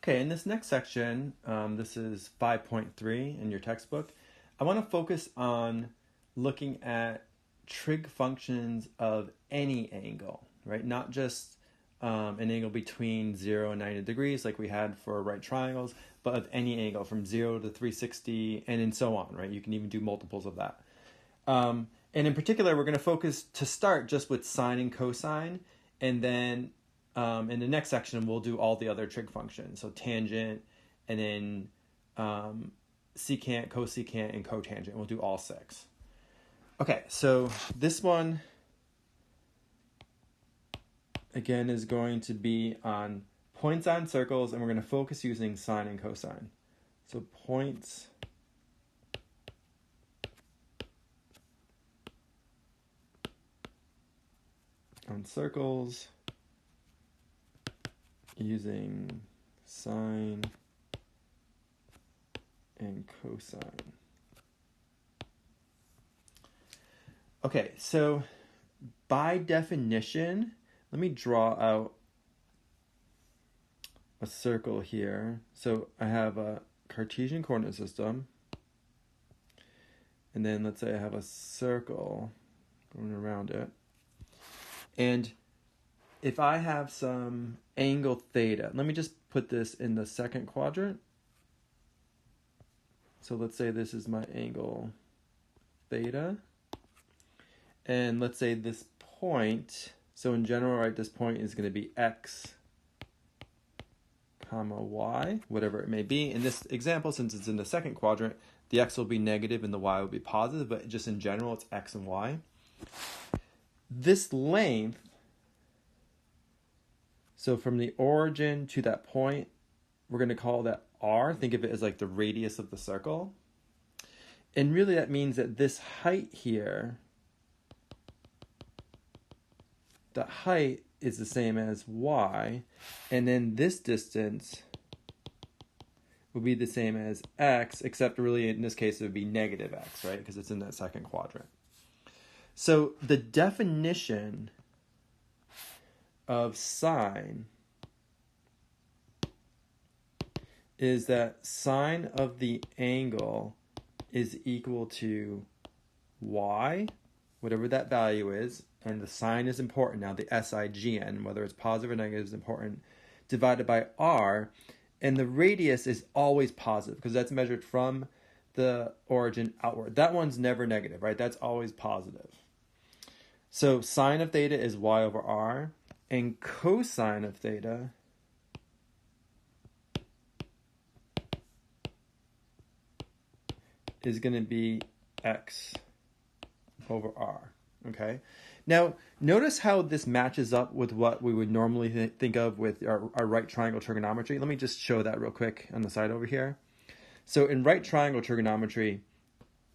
Okay, in this next section, this is 5.3 in your textbook. I want to focus on looking at trig functions of any angle, right? Not just an angle between 0 and 90 degrees like we had for right triangles, but of any angle from 0 to 360 and so on, right? You can even do multiples of that. And in particular, we're going to focus to start just with sine and cosine, and then in the next section, we'll do all the other trig functions. So tangent, and then secant, cosecant, and cotangent. We'll do all 6. Okay, so this one, again, is going to be on points on circles, and we're going to focus using sine and cosine. So points on circles using sine and cosine. Okay, so by definition, let me draw out a circle here. So I have a Cartesian coordinate system, and then let's say I have a circle going around it. And if I have some angle theta, let me just put this in the second quadrant. So let's say this is my angle theta. And let's say this point, so in general, right, this point is going to be x, comma, y, whatever it may be. In this example, since it's in the second quadrant, the x will be negative and the y will be positive, but just in general, it's x and y. This length, so from the origin to that point, we're going to call that r. Think of it as like the radius of the circle. And really that means that this height here, the height is the same as y, and then this distance would be the same as x, except really in this case it would be negative x, right? Because it's in that second quadrant. So the definition of sine is that sine of the angle is equal to y, whatever that value is, and the sign is important now, the SIGN, whether it's positive or negative is important, divided by r, and the radius is always positive because that's measured from the origin outward. That one's never negative, right? That's always positive. So sine of theta is y over r, and cosine of theta is going to be x over r, okay? Now, notice how this matches up with what we would normally think of with our right triangle trigonometry. Let me just show that real quick on the side over here. So in right triangle trigonometry,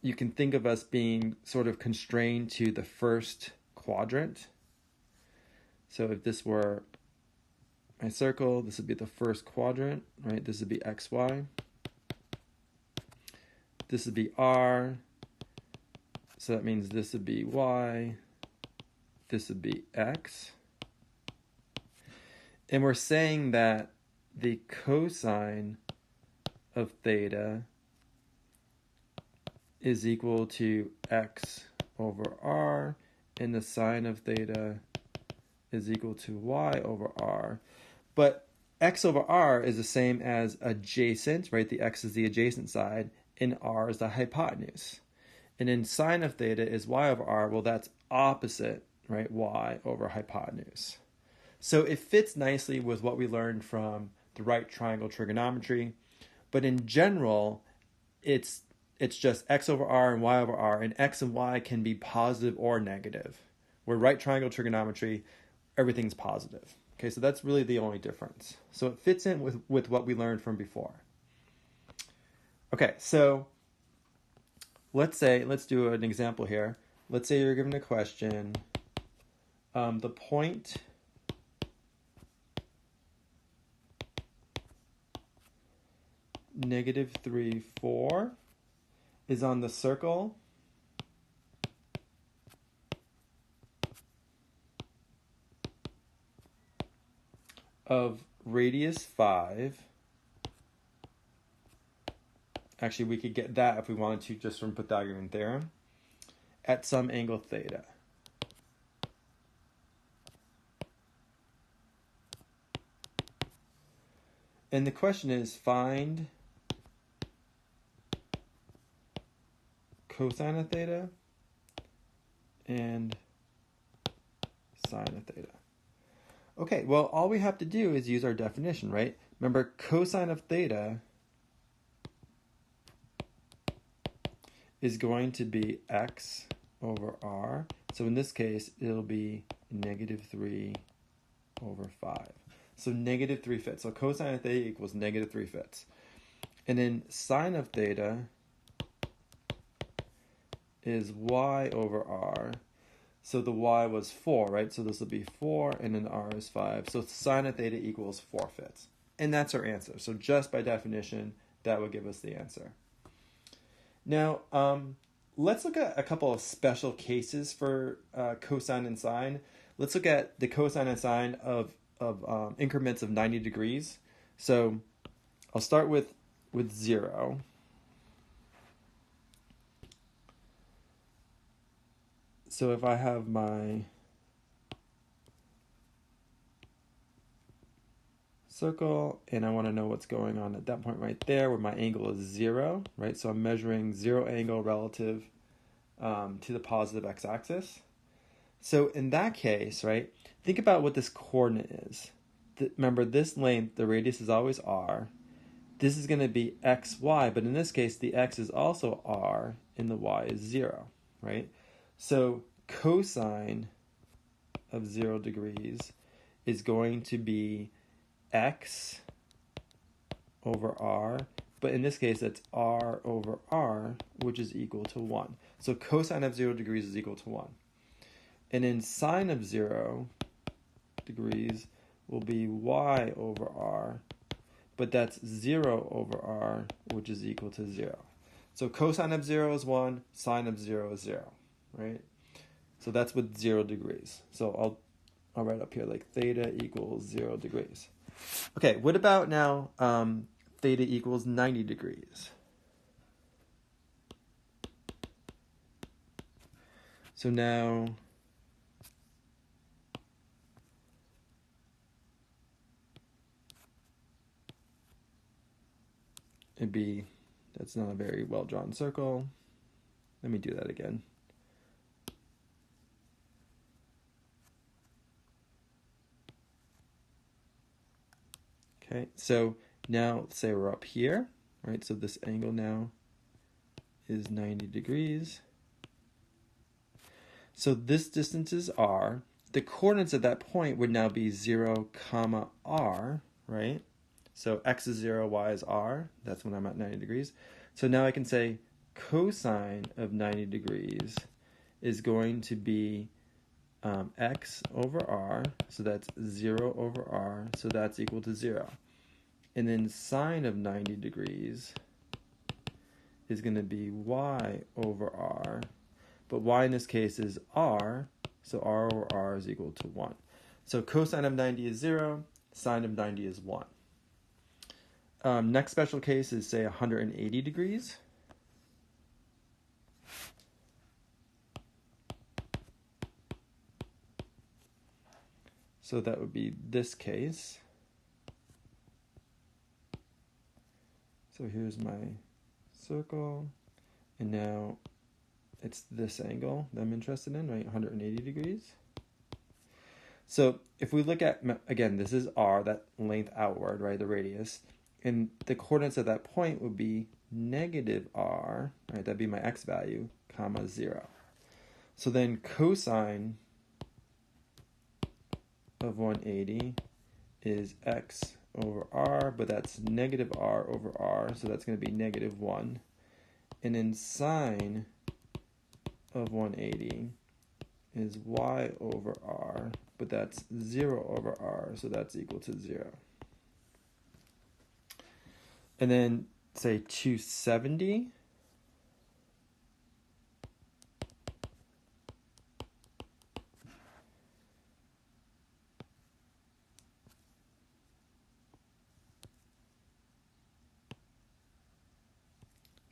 you can think of us being sort of constrained to the first quadrant. So if this were my circle, this would be the first quadrant, right? This would be xy. This would be r. So that means this would be y. This would be x. And we're saying that the cosine of theta is equal to x over r, and the sine of theta is equal to y over r. But x over r is the same as adjacent, right? The x is the adjacent side, and r is the hypotenuse. And then sine of theta is y over r. Well, that's opposite, right? Y over hypotenuse. So it fits nicely with what we learned from the right triangle trigonometry. But in general, it's just x over r and y over r, and x and y can be positive or negative. Where right triangle trigonometry, everything's positive. Okay, so that's really the only difference. So it fits in with what we learned from before. Okay, so let's do an example here. Let's say you're given a question. The point -3, 4 is on the circle of radius 5 Actually, we could get that if we wanted to just from Pythagorean theorem. At some angle theta. And the question is, find cosine of theta and sine of theta. Okay, well, all we have to do is use our definition, right? Remember, cosine of theta is going to be x over r. So in this case, it'll be negative 3 over 5. So negative 3 fifths. So cosine of theta equals negative 3 fifths. And then sine of theta is y over r. So the y was 4, right? So this will be 4, and then r is 5. So sine of theta equals 4 fifths. And that's our answer. So just by definition, that would give us the answer. Now, let's look at a couple of special cases for cosine and sine. Let's look at the cosine and sine of increments of 90 degrees. So I'll start with 0. So if I have my circle and I want to know what's going on at that point right there where my angle is 0, right? So I'm measuring 0 angle relative to the positive x-axis. So in that case, right, think about what this coordinate is. Remember, this length, the radius is always r. This is going to be xy, but in this case, the x is also r and the y is 0, right? So cosine of 0 degrees is going to be x over r, but in this case, it's r over r, which is equal to 1. So cosine of 0 degrees is equal to 1. And then sine of 0 degrees will be y over r, but that's 0 over r, which is equal to 0. So cosine of 0 is 1, sine of 0 is 0, right? So that's with 0 degrees. So I'll write up here like theta equals 0 degrees. Okay, what about now theta equals 90 degrees? So now that's not a very well drawn circle. Let me do that again. Okay, so now let's say we're up here, right? So this angle now is 90 degrees. So this distance is r. The coordinates at that point would now be 0, comma r, right? So x is 0, y is r. That's when I'm at 90 degrees. So now I can say cosine of 90 degrees is going to be x over r. So that's 0 over r. So that's equal to 0. And then sine of 90 degrees is going to be y over r. But y in this case is r. So r over r is equal to 1. So cosine of 90 is 0. Sine of 90 is 1. Next special case is, say, 180 degrees. So that would be this case. So here's my circle. And now it's this angle that I'm interested in, right? 180 degrees. So if we look at, again, this is r, that length outward, right, the radius. And the coordinates at that point would be negative r, right, that'd be my x value, comma 0. So then cosine of 180 is x over r, but that's negative r over r, so that's going to be negative 1. And then sine of 180 is y over r, but that's 0 over r, so that's equal to 0. And then, say, 270.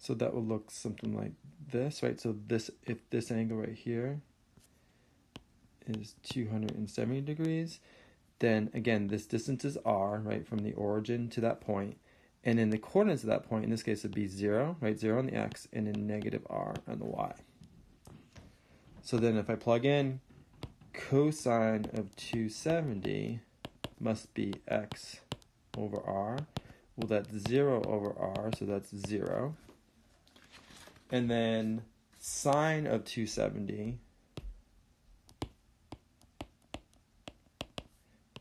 So that would look something like this, right? So this, if this angle right here is 270 degrees, then again, this distance is r, right, from the origin to that point. And in the coordinates of that point, in this case, it would be 0, right, 0 on the x, and then negative r on the y. So then if I plug in cosine of 270 must be x over r. Well, that's 0 over r, so that's 0. And then sine of 270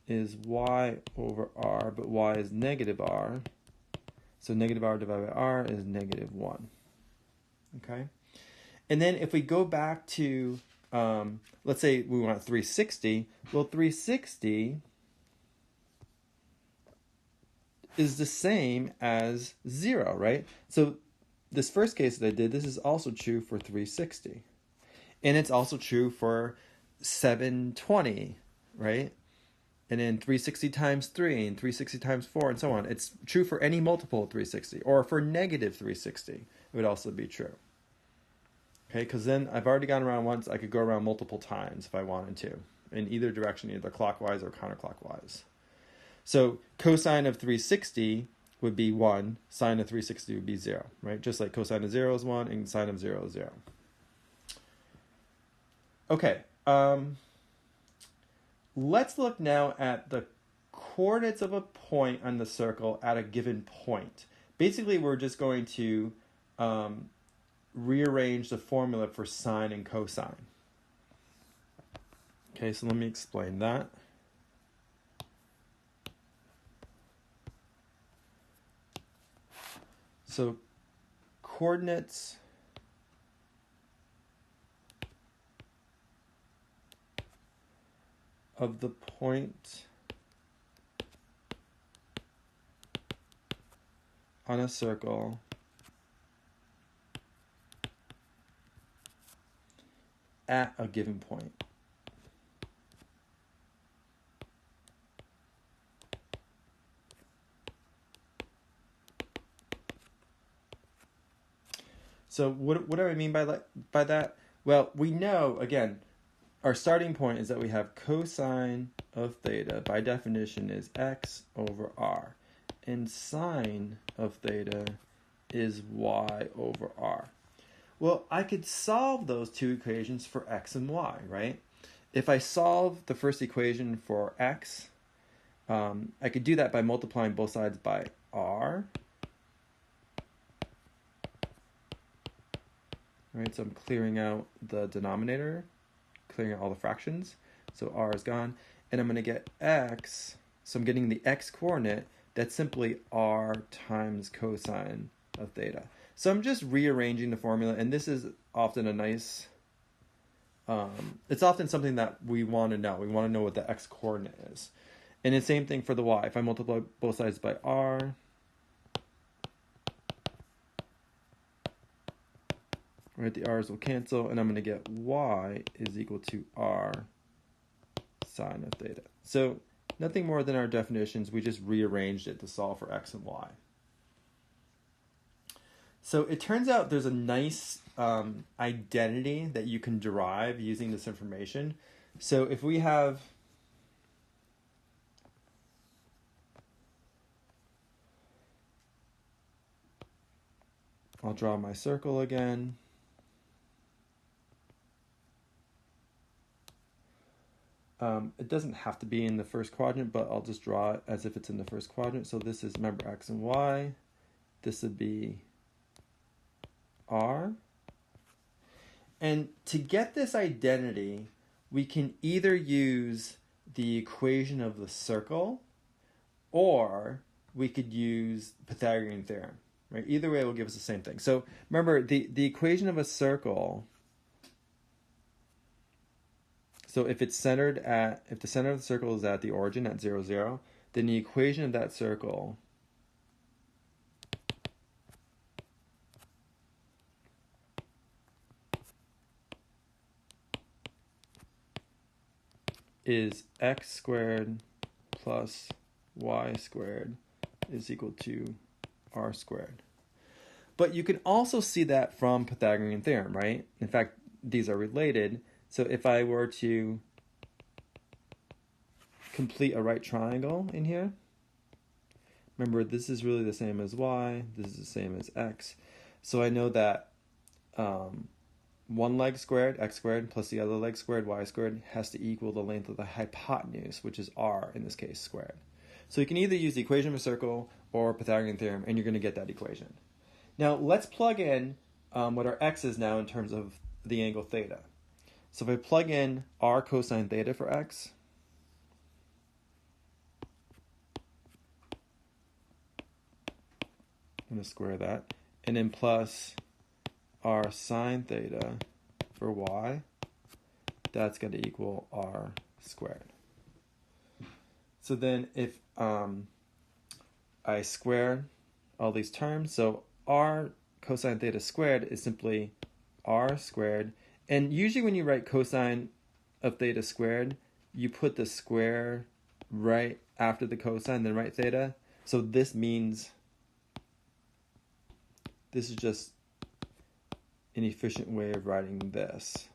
is y over r, but y is negative r. So negative r divided by r is negative 1. Okay? And then if we go back to, let's say we want 360, well, 360 is the same as 0, right? So this first case that I did, this is also true for 360. And it's also true for 720, right? And then 360 times 3 and 360 times 4 and so on. It's true for any multiple of 360. Or for negative 360, it would also be true. Okay, because then I've already gone around once. I could go around multiple times if I wanted to, in either direction, either clockwise or counterclockwise. So cosine of 360 would be 1. Sine of 360 would be 0, right? Just like cosine of 0 is 1 and sine of 0 is 0. Okay. Let's look now at the coordinates of a point on the circle at a given point. Basically, we're just going to rearrange the formula for sine and cosine. Okay, so let me explain that. So coordinates of the point on a circle at a given point. So what do I mean by that? Well, we know, again, our starting point is that we have cosine of theta, by definition, is x over r. And sine of theta is y over r. Well, I could solve those two equations for x and y, right? If I solve the first equation for x, I could do that by multiplying both sides by r. Right, so I'm clearing out the denominator, clearing out all the fractions. So r is gone. And I'm going to get x. So I'm getting the x coordinate. That's simply r times cosine of theta. So I'm just rearranging the formula. And this is often a nice... it's often something that we want to know. We want to know what the x coordinate is. And the same thing for the y. If I multiply both sides by r... right, the r's will cancel, and I'm going to get y is equal to r sine of theta. So nothing more than our definitions. We just rearranged it to solve for x and y. So it turns out there's a nice identity that you can derive using this information. So if we have... I'll draw my circle again. It doesn't have to be in the first quadrant, but I'll just draw it as if it's in the first quadrant. So this is, remember, x and y. This would be r. And to get this identity, we can either use the equation of the circle, or we could use Pythagorean theorem. Right? Either way will give us the same thing. So remember, the equation of a circle... So if it's centered at, if the center of the circle is at the origin at 0, 0, then the equation of that circle is x squared plus y squared is equal to r squared. But you can also see that from Pythagorean theorem, right? In fact, these are related. So if I were to complete a right triangle in here, remember this is really the same as y, this is the same as x. So I know that one leg squared, x squared, plus the other leg squared, y squared, has to equal the length of the hypotenuse, which is r in this case, squared. So you can either use the equation of a circle or Pythagorean theorem, and you're going to get that equation. Now let's plug in what our x is now in terms of the angle theta. So if I plug in r cosine theta for x, I'm going to square that, and then plus r sine theta for y, that's going to equal r squared. So then if I square all these terms, so r cosine theta squared is simply r squared. And usually when you write cosine of theta squared, you put the square right after the cosine, then write theta. So this means this is just an efficient way of writing this.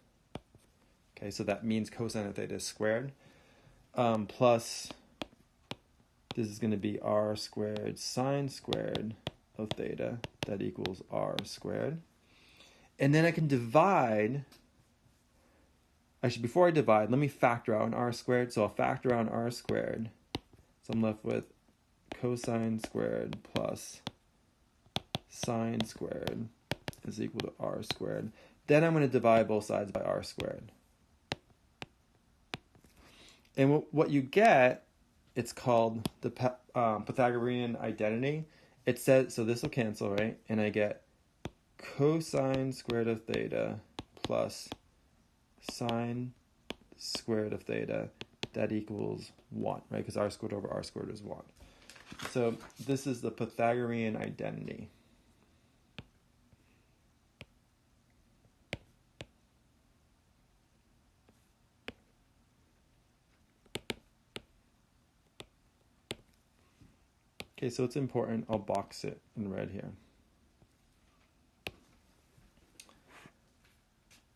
Okay, so that means cosine of theta is squared. Plus, this is going to be r squared sine squared of theta. That equals r squared. And then I can divide. Actually, before I divide, let me factor out an r squared. So I'll factor out an r squared. So I'm left with cosine squared plus sine squared is equal to r squared. Then I'm going to divide both sides by r squared. And what you get, it's called the Pythagorean identity. It says, so this will cancel, right? And I get cosine squared of theta plus sine squared of theta. That equals 1, right? Because r squared over r squared is 1. So this is the Pythagorean identity. Okay, so it's important. I'll box it in red here.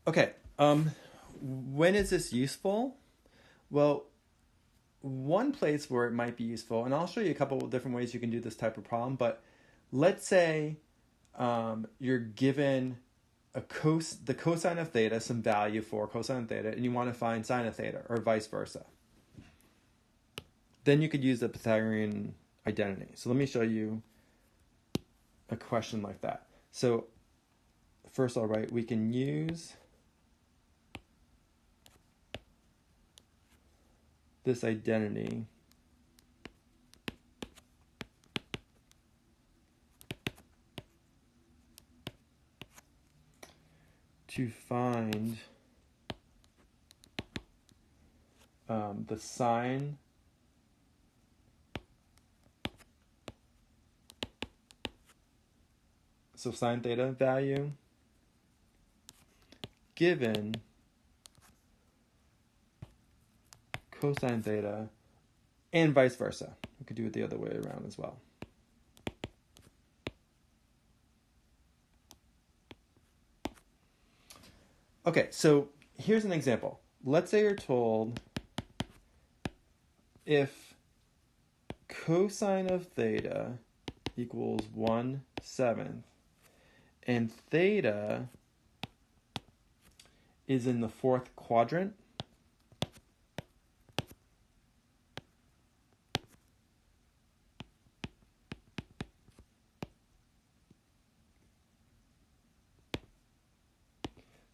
Okay, when is this useful? Well, one place where it might be useful, and I'll show you a couple of different ways you can do this type of problem, but let's say you're given the cosine of theta, some value for cosine of theta, and you want to find sine of theta, or vice versa. Then you could use the Pythagorean identity. So let me show you a question like that. So first I'll write, we can use this identity to find the sine sine theta value given cosine theta, and vice versa. We could do it the other way around as well. Okay, so here's an example. Let's say you're told if cosine of theta equals 1/7 and theta is in the fourth quadrant,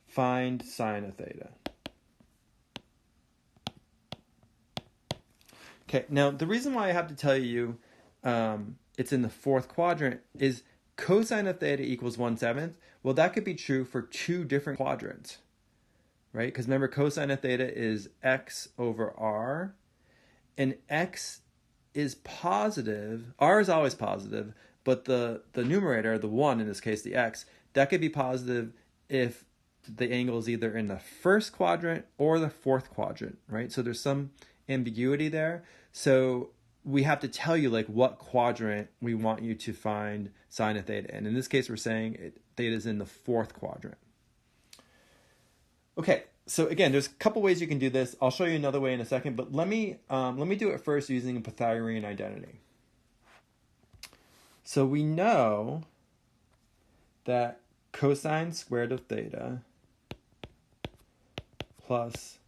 find sine of theta. Okay, now the reason why I have to tell you it's in the fourth quadrant is cosine of theta equals 1/7. Well, that could be true for two different quadrants, right? Because remember, cosine of theta is x over r, and x is positive. R is always positive, but the numerator, the 1 in this case, the x, that could be positive if the angle is either in the first quadrant or the fourth quadrant, right? So there's some ambiguity there. So we have to tell you like what quadrant we want you to find sine of theta. And in this case, we're saying theta is in the fourth quadrant. Okay, so again, there's a couple ways you can do this. I'll show you another way in a second, but let me do it first using a Pythagorean identity. So we know that cosine squared of theta plus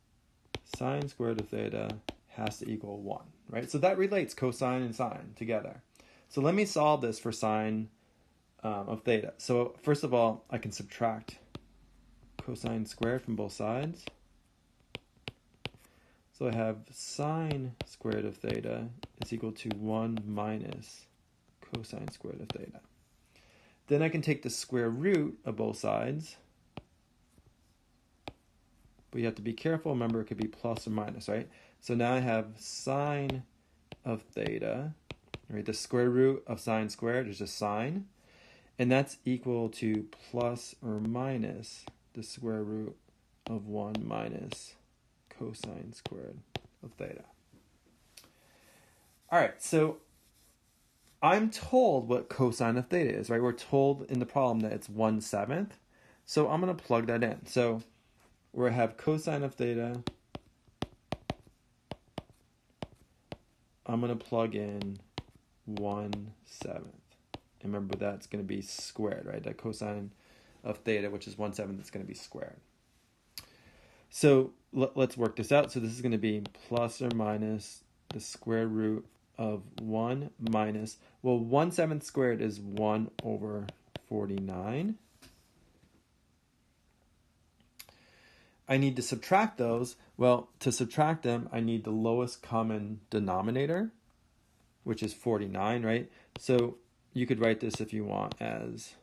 sine squared of theta has to equal 1, right? So that relates cosine and sine together. So let me solve this for sine of theta. So first of all, I can subtract cosine squared from both sides. So I have sine squared of theta is equal to 1 minus cosine squared of theta. Then I can take the square root of both sides. But you have to be careful. Remember, it could be plus or minus, right? So now I have sine of theta, right? The square root of sine squared is just sine. And that's equal to plus or minus the square root of 1 minus cosine squared of theta. All right, so I'm told what cosine of theta is, right? We're told in the problem that it's 1/7. So I'm going to plug that in. So we have cosine of theta. I'm going to plug in 1/7. And remember, that's going to be squared, right? That cosine of theta, which is 1/7, is going to be squared. So let's work this out. So this is going to be plus or minus the square root of 1 minus, well, 1/7 squared is 1 over 49. I need to subtract those. Well, to subtract them, I need the lowest common denominator, which is 49, right? So you could write this if you want as,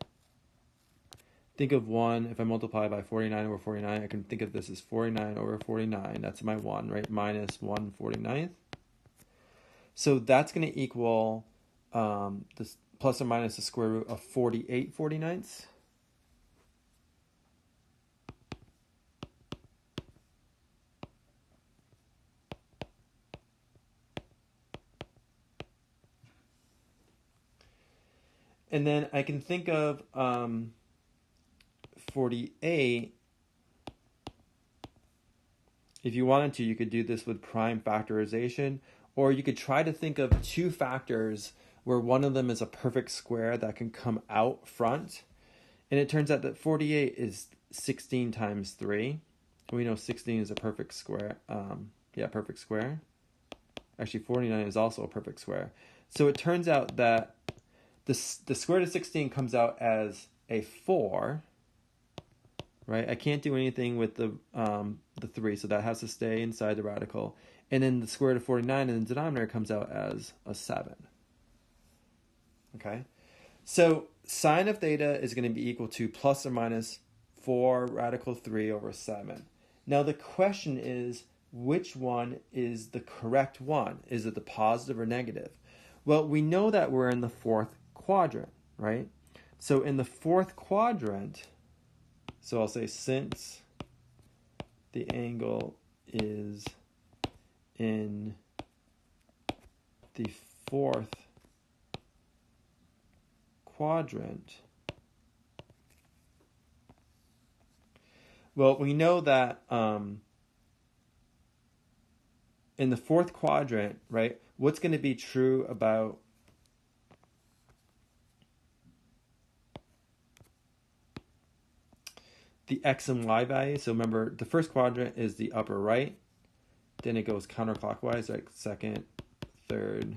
think of 1, if I multiply by 49 over 49, I can think of this as 49 over 49. That's my 1, right? Minus 1/49. So that's going to equal this plus or minus the square root of 48/49. And then I can think of 48. If you wanted to, you could do this with prime factorization, or you could try to think of two factors where one of them is a perfect square that can come out front. And it turns out that 48 is 16 times 3. We know 16 is a perfect square. Perfect square. Actually, 49 is also a perfect square. So it turns out that the square root of 16 comes out as a 4, right? I can't do anything with the 3, so that has to stay inside the radical. And then the square root of 49 in the denominator comes out as a 7. Okay? So sine of theta is going to be equal to plus or minus 4 radical 3 over 7. Now the question is, which one is the correct one? Is it the positive or negative? Well, we know that we're in the fourth quadrant, right? So in the fourth quadrant, so I'll say since the angle is in the fourth quadrant, well, we know that in the fourth quadrant, right, what's going to be true about the x and y value? So remember, the first quadrant is the upper right. Then it goes counterclockwise, like second, third,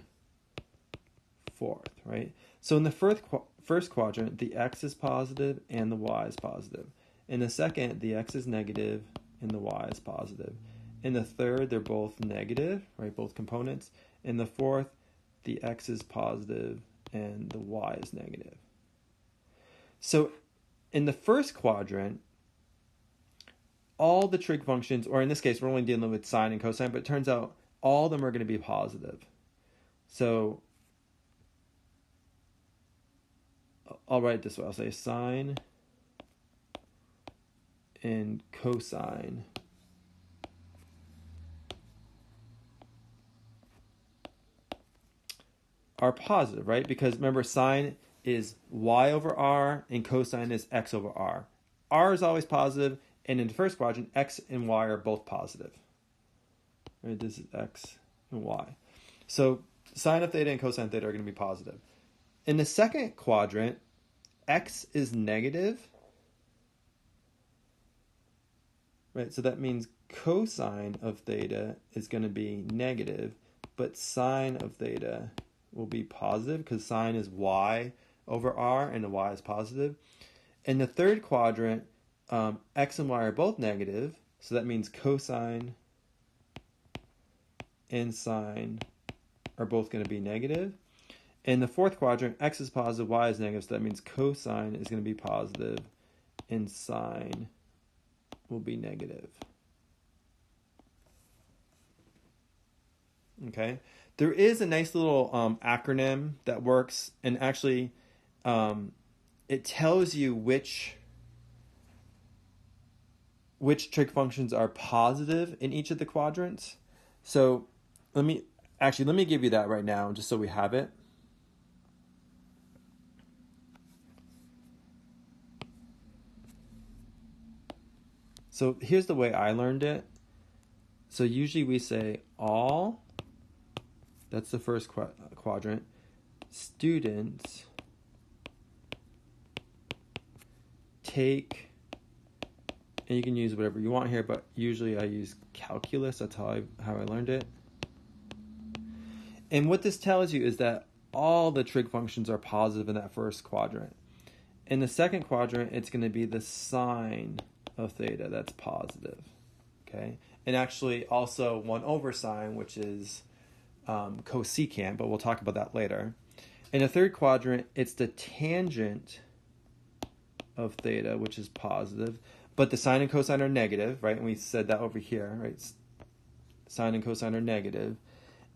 fourth, right? So in the first quadrant, the x is positive and the y is positive. In the second, the x is negative and the y is positive. In the third, they're both negative, right? Both components. In the fourth, the x is positive and the y is negative. So in the first quadrant, all the trig functions, or in this case, we're only dealing with sine and cosine, but it turns out all of them are going to be positive. So I'll write it this way. I'll say sine and cosine are positive, right? Because remember, sine is y over r and cosine is x over r. R is always positive, and in the first quadrant, x and y are both positive. Right? This is x and y. So sine of theta and cosine theta are going to be positive. In the second quadrant, x is negative. Right? So that means cosine of theta is going to be negative, but sine of theta will be positive because sine is y over r and the y is positive. In the third quadrant, x and y are both negative, so that means cosine and sine are both going to be negative. In the fourth quadrant, x is positive, y is negative, so that means cosine is going to be positive and sine will be negative. Okay, there is a nice little acronym that works, and actually it tells you which trig functions are positive in each of the quadrants. So let me give you that right now, just so we have it. So here's the way I learned it. So usually we say all, that's the first quadrant, students take, and you can use whatever you want here, but usually I use calculus. That's how I learned it. And what this tells you is that all the trig functions are positive in that first quadrant. In the second quadrant, it's going to be the sine of theta that's positive. Okay, and actually also 1 over sine, which is cosecant, but we'll talk about that later. In the third quadrant, it's the tangent of theta, which is positive, but the sine and cosine are negative, right? And we said that over here, right? Sine and cosine are negative.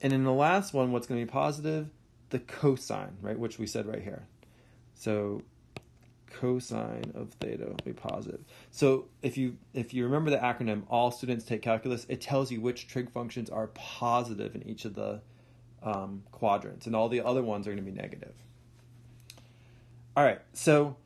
And in the last one, what's going to be positive? The cosine, right? Which we said right here. So cosine of theta will be positive. So if you remember the acronym, all students take calculus, it tells you which trig functions are positive in each of the quadrants, and all the other ones are going to be negative. All right, so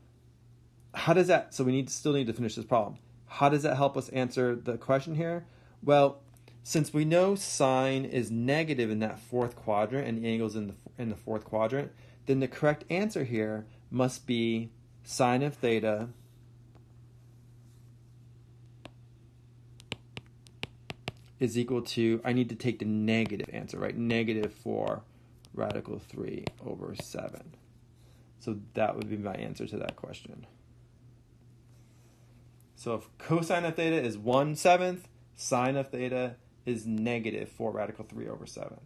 how does that, so we still need to finish this problem. How does that help us answer the question here? Well, since we know sine is negative in that fourth quadrant and the angle's in the fourth quadrant, then the correct answer here must be sine of theta is equal to, I need to take the negative answer, right? Negative 4 radical 3 over 7. So that would be my answer to that question. So if cosine of theta is 1/7, sine of theta is negative 4 radical 3 over 7.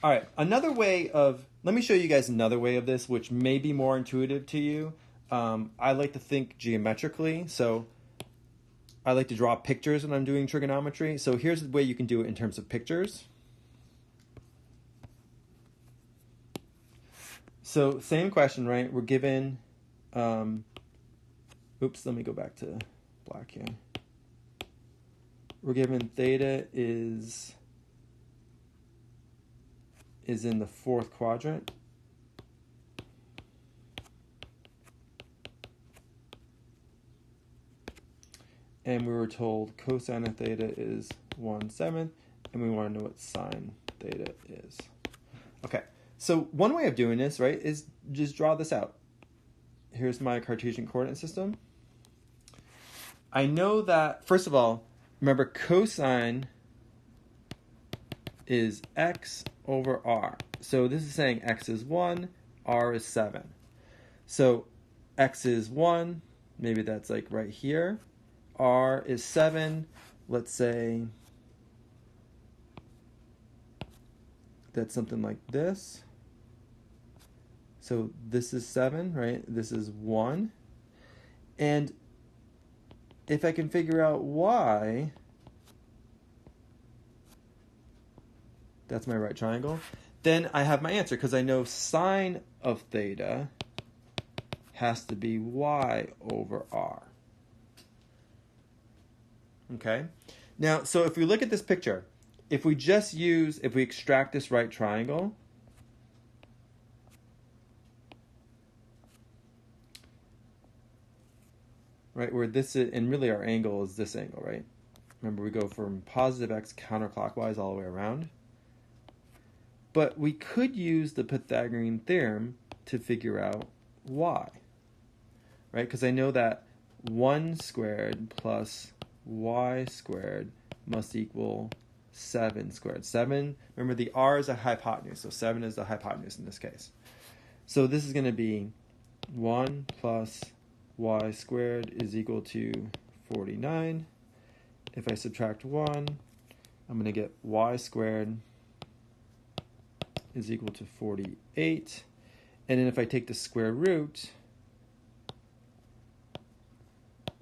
All right, let me show you guys another way of this, which may be more intuitive to you. I like to think geometrically, so I like to draw pictures when I'm doing trigonometry. So here's the way you can do it in terms of pictures. So same question, right? We're given, oops, let me go back to black here. We're given theta is in the fourth quadrant. And we were told cosine of theta is 1/7, and we want to know what sine theta is. Okay, so one way of doing this, right, is just draw this out. Here's my Cartesian coordinate system. I know that, first of all, remember cosine is x over r. So this is saying x is 1, r is 7. So x is 1, maybe that's like right here. R is 7, let's say that's something like this. So this is 7, right? This is 1. And if I can figure out y, that's my right triangle, then I have my answer, because I know sine of theta has to be y over r. Okay? Now, so if we look at this picture, if we extract this right triangle, right, where this is, and really our angle is this angle, right? Remember, we go from positive x counterclockwise all the way around. But we could use the Pythagorean theorem to figure out y, right? Because I know that 1 squared plus y squared must equal 7 squared. 7, remember the r is a hypotenuse, so 7 is the hypotenuse in this case. So this is going to be 1 plus y squared is equal to 49. If I subtract 1, I'm going to get y squared is equal to 48. And then if I take the square root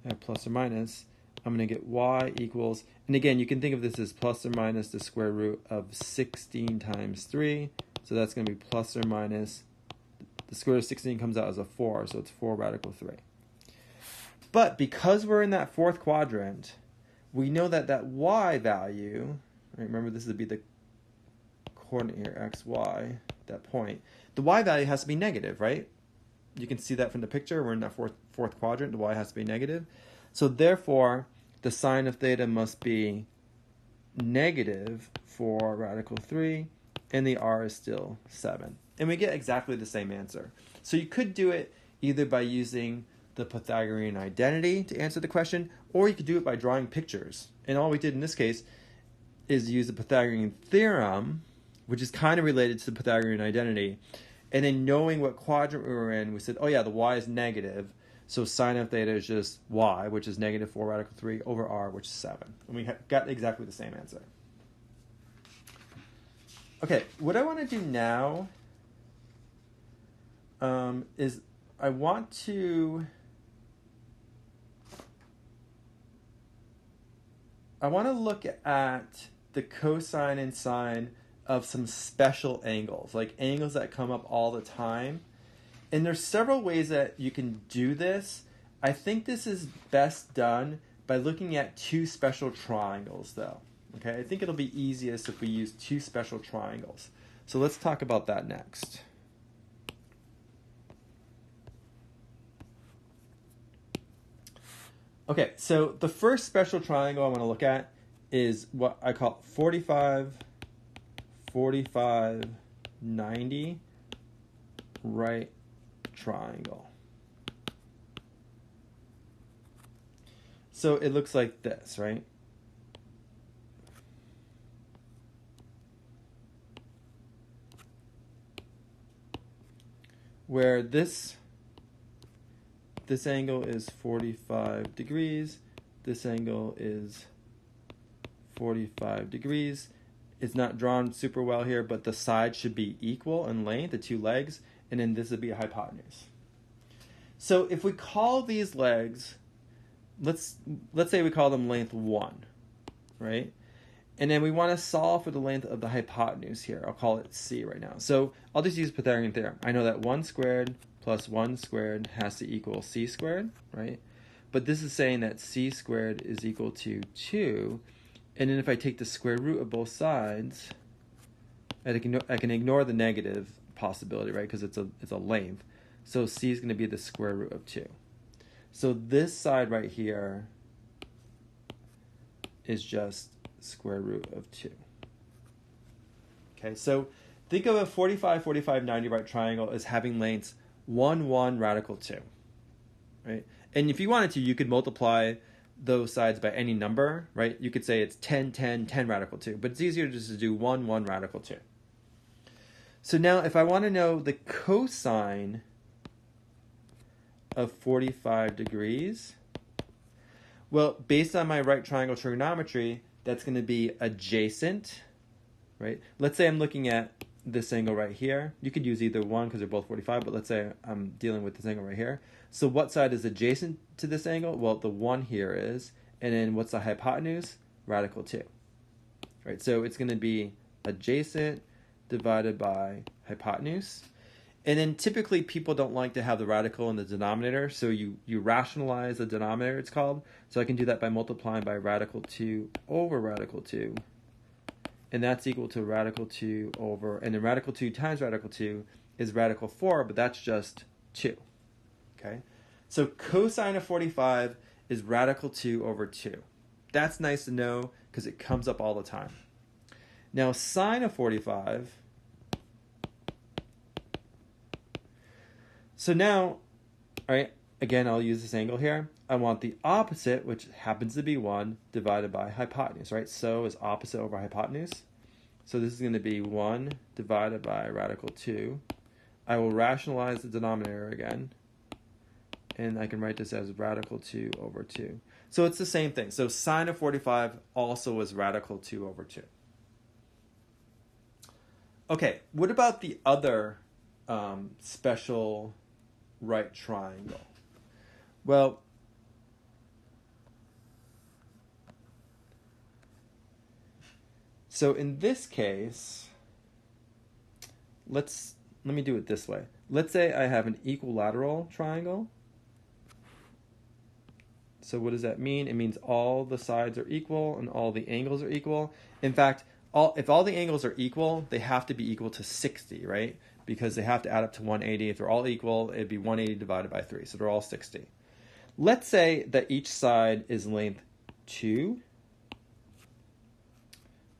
at plus or minus, I'm going to get y equals, and again, you can think of this as plus or minus the square root of 16 times 3. So that's going to be plus or minus, the square root of 16 comes out as a 4, so it's 4 radical 3. But because we're in that fourth quadrant, we know that that y value, right, remember this would be the coordinate here, x, y, that point. The y value has to be negative, right? You can see that from the picture. We're in that fourth quadrant. The y has to be negative. So therefore, the sine of theta must be negative 4 radical 3, and the r is still 7. And we get exactly the same answer. So you could do it either by using the Pythagorean identity to answer the question, or you could do it by drawing pictures. And all we did in this case is use the Pythagorean theorem, which is kind of related to the Pythagorean identity. And then knowing what quadrant we were in, we said, oh yeah, the y is negative, so sine of theta is just y, which is negative 4 radical 3, over r, which is 7. And we got exactly the same answer. Okay, what I want to do now is I want to look at the cosine and sine of some special angles, like angles that come up all the time. And there's several ways that you can do this. I think this is best done by looking at two special triangles, though. Okay, I think it'll be easiest if we use two special triangles. So let's talk about that next. Okay, so the first special triangle I want to look at is what I call 45, 45, 90 right triangle. So it looks like this, right? Where this angle is 45 degrees, this angle is 45 degrees. It's not drawn super well here, but the sides should be equal in length, the two legs, and then this would be a hypotenuse. So if we call these legs, let's say we call them length 1, right? And then we want to solve for the length of the hypotenuse here. I'll call it c right now. So I'll just use Pythagorean theorem. I know that 1 squared plus 1 squared has to equal c squared, right? But this is saying that c squared is equal to 2. And then if I take the square root of both sides, I can ignore the negative possibility, right? Because it's a length. So c is going to be the square root of 2. So this side right here is just square root of 2. Okay, so think of a 45, 45, 90 right triangle as having lengths 1, 1, radical 2. Right? And if you wanted to, you could multiply those sides by any number, right? You could say it's 10, 10, 10 radical 2, but it's easier just to do 1, 1 radical 2. So now if I want to know the cosine of 45 degrees, well, based on my right triangle trigonometry, that's going to be adjacent, right? Let's say I'm looking at this angle right here. You could use either one because they're both 45, but let's say I'm dealing with this angle right here. So what side is adjacent to this angle? Well, the 1 here is. And then what's the hypotenuse? Radical 2. Right? So it's going to be adjacent divided by hypotenuse. And then typically people don't like to have the radical in the denominator, so you rationalize the denominator, it's called. So I can do that by multiplying by radical 2 over radical 2. and that's equal to radical 2 over, and then radical 2 times radical 2 is radical 4, but that's just 2. Okay? So cosine of 45 is radical 2 over 2. That's nice to know because it comes up all the time. Now sine of 45, so now, all right, again, I'll use this angle here. I want the opposite, which happens to be 1, divided by hypotenuse, right? So is opposite over hypotenuse. So this is going to be 1 divided by radical 2. I will rationalize the denominator again. And I can write this as radical 2 over 2. So it's the same thing. So sine of 45 also is radical 2 over 2. Okay, what about the other special right triangle? Well, so in this case, let me do it this way. Let's say I have an equilateral triangle. So what does that mean? It means all the sides are equal and all the angles are equal. In fact, if all the angles are equal, they have to be equal to 60, right? Because they have to add up to 180. If they're all equal, it'd be 180 divided by 3. So they're all 60. Let's say that each side is length 2.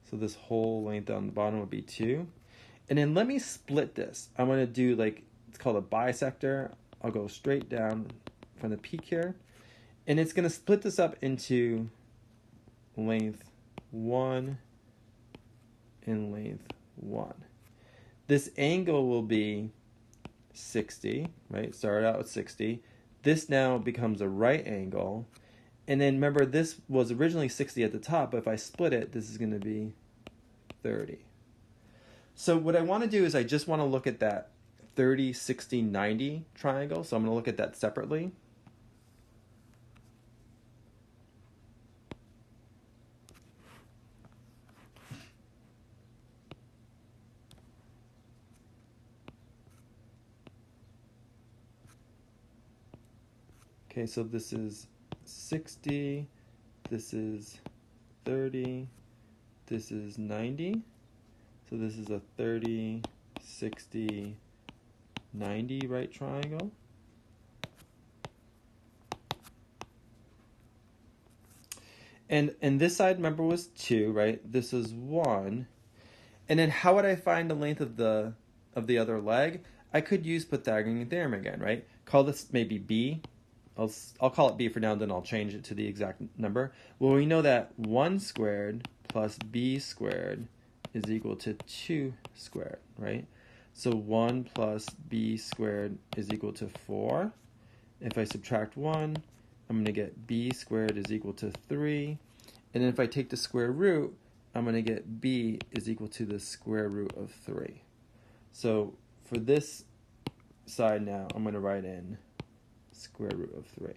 So this whole length on the bottom would be 2. And then let me split this. I'm going to do it's called a bisector. I'll go straight down from the peak here. And it's going to split this up into length 1 and length 1. This angle will be 60, right? Started out with 60. This now becomes a right angle. And then remember, this was originally 60 at the top, but if I split it, this is going to be 30. So what I want to do is I just want to look at that 30, 60, 90 triangle. So I'm going to look at that separately. Okay, so this is 60, this is 30, this is 90. So this is a 30, 60, 90 right triangle. And this side, remember, was 2, right? This is 1. And then how would I find the length of the other leg? I could use Pythagorean theorem again, right? Call this maybe B. I'll call it B for now, then I'll change it to the exact number. Well, we know that 1 squared plus B squared is equal to 2 squared, right? So 1 plus B squared is equal to 4. If I subtract 1, I'm going to get B squared is equal to 3. And then if I take the square root, I'm going to get B is equal to the square root of 3. So for this side now, I'm going to write in square root of 3.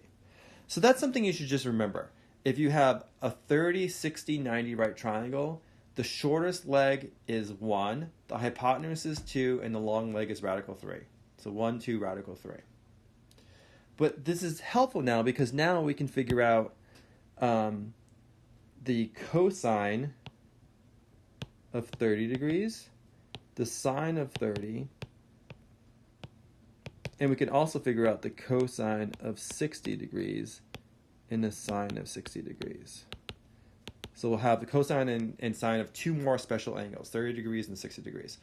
So that's something you should just remember. If you have a 30, 60, 90 right triangle, the shortest leg is 1, the hypotenuse is 2, and the long leg is radical 3. So 1, 2, radical 3. But this is helpful now because now we can figure out the cosine of 30 degrees, the sine of 30, and we can also figure out the cosine of 60 degrees and the sine of 60 degrees. So we'll have the cosine and sine of 2 more special angles, 30 degrees and 60 degrees.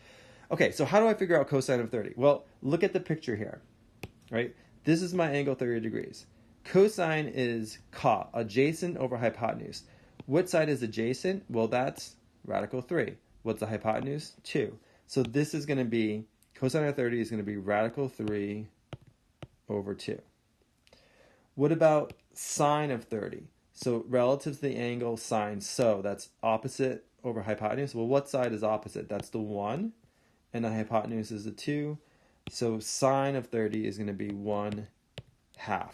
Okay, so how do I figure out cosine of 30? Well, look at the picture here, right? This is my angle 30 degrees. Cosine is adjacent over hypotenuse. What side is adjacent? Well, that's radical 3. What's the hypotenuse? 2. So this is going to be, cosine of 30 is going to be radical 3 over 2. What about sine of 30? So relative to the angle sine, so that's opposite over hypotenuse. Well, what side is opposite? That's the 1, and the hypotenuse is the 2. So sine of 30 is going to be 1/2,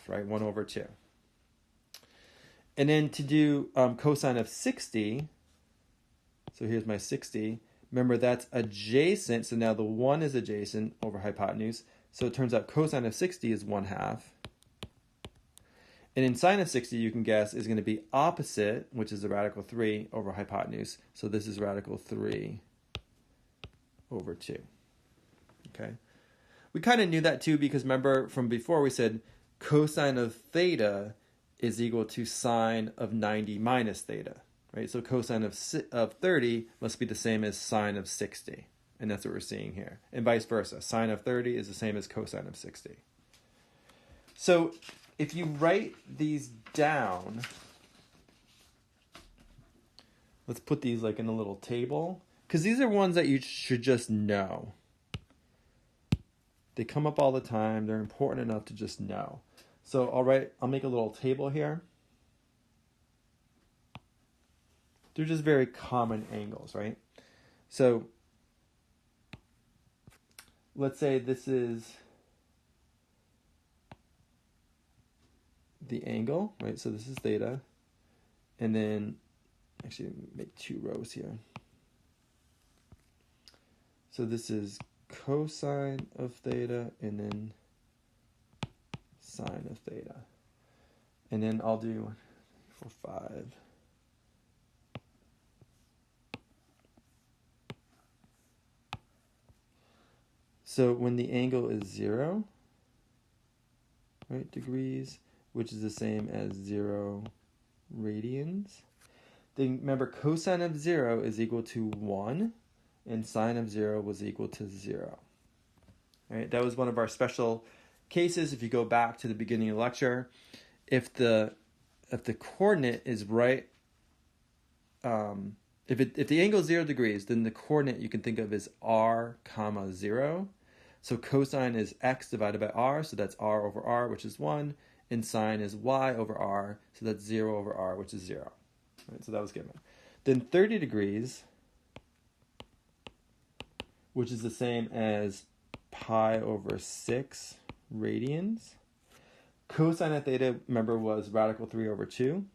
right? 1 over 2. And then to do cosine of 60, so here's my 60. Remember, that's adjacent. So now the 1 is adjacent over hypotenuse. So it turns out cosine of 60 is 1/2. And in sine of 60, you can guess, is going to be opposite, which is the radical 3 over hypotenuse. So this is radical 3 over 2. Okay. We kind of knew that too because remember from before we said cosine of theta is equal to sine of 90 minus theta, right? So cosine of 30 must be the same as sine of 60. And that's what we're seeing here. And vice versa. Sine of 30 is the same as cosine of 60. So if you write these down, let's put these like in a little table, because these are ones that you should just know. They come up all the time. They're important enough to just know. So I'll make a little table here. They're just very common angles, right? So let's say this is the angle, right? So this is theta. And then, actually make 2 rows here. So this is cosine of theta and then sine of theta. And then I'll do 4, 5. So when the angle is 0, right, degrees, which is the same as 0 radians, then remember cosine of 0 is equal to 1, and sine of 0 was equal to 0. All right, that was one of our special cases. If you go back to the beginning of the lecture, if the coordinate is right, if the angle is 0 degrees, then the coordinate you can think of as r comma 0. So cosine is x divided by r, so that's r over r, which is 1, and sine is y over r, so that's 0 over r, which is 0. Right, so that was given. Then 30 degrees, which is the same as pi over 6 radians. Cosine of theta, remember, was radical 3 over 2.